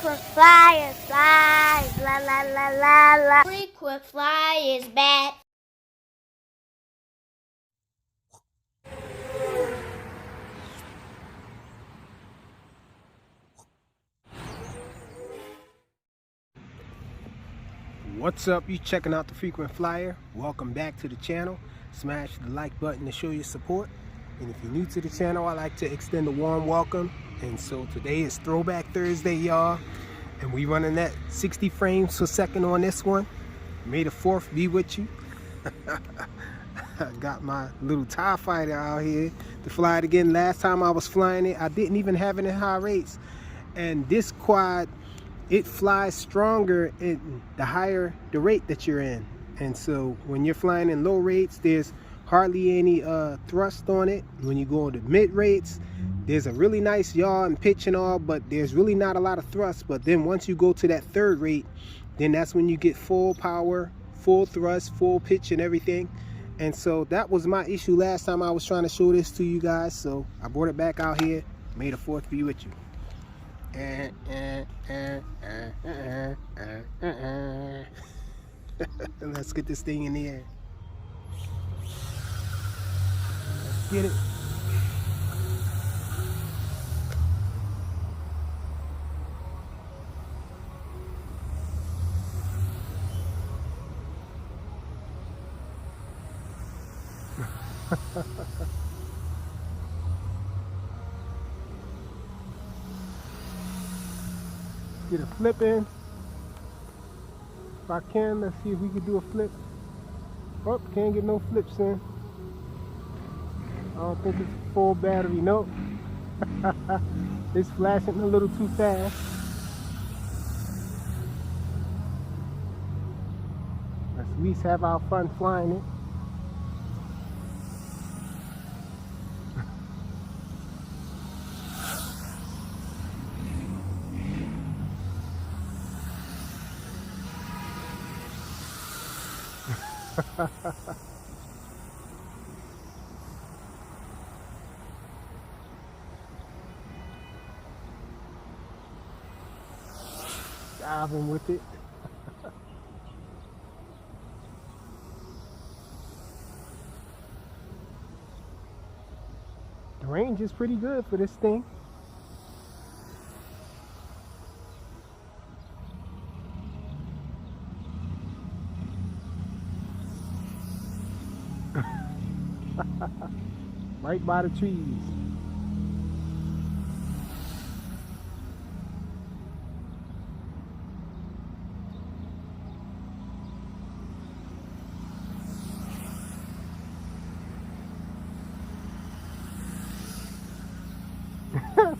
Frequent flyers, flies, la la la la la. Frequent flyers back. What's up? You checking out the Frequent Flyer? Welcome back to the channel. Smash the like button to show your support. And if you're new to the channel, I like to extend a warm welcome. And so today is Throwback Thursday, y'all. And we running at 60 frames per second on this one. May the 4th be with you. I got my little TIE fighter out here to fly it again. Last time I was flying it, I didn't even have it in high rates. And this quad, it flies stronger in the higher the rate that you're in. And so when you're flying in low rates, there's hardly any thrust on it. When you go to mid rates, there's a really nice yaw and pitch and all, but there's really not a lot of thrust. But then once you go to that third rate, then that's when you get full power, full thrust, full pitch and everything. And so that was my issue last time I was trying to show this to you guys. So I brought it back out here. May the 4th be with you. Let's get this thing in the air. Let's get it. Get a flip in. If I can, let's see if we can do a flip. Oh, can't get no flips in. I don't think it's full battery, nope. It's flashing a little too fast. Let's at least have our fun flying it. Diving with it. The range is pretty good for this thing. Right by the trees.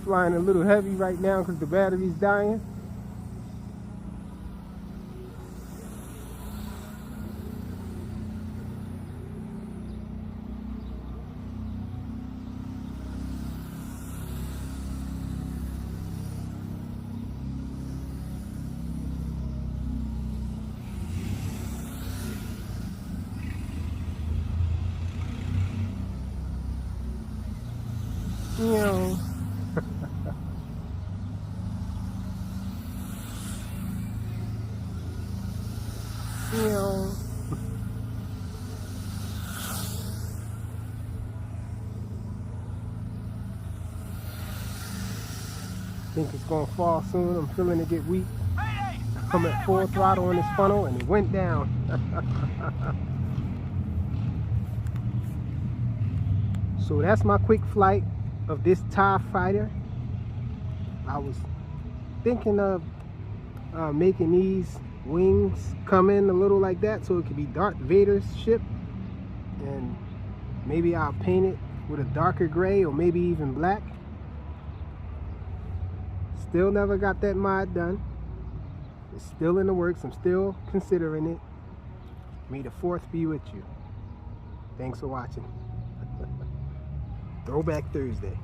Flying a little heavy right now because the battery's dying. You know. Think it's gonna fall soon. I'm feeling it get weak. I'm at full throttle on this funnel and it went down. So that's my quick flight of this TIE fighter. I was thinking of making these wings come in a little like that so it could be Darth Vader's ship, and maybe I'll paint it with a darker gray or maybe even black. Still never got that mod done. It's still in the works. I'm still considering it. May the 4th be with you. Thanks for watching. Throwback Thursday.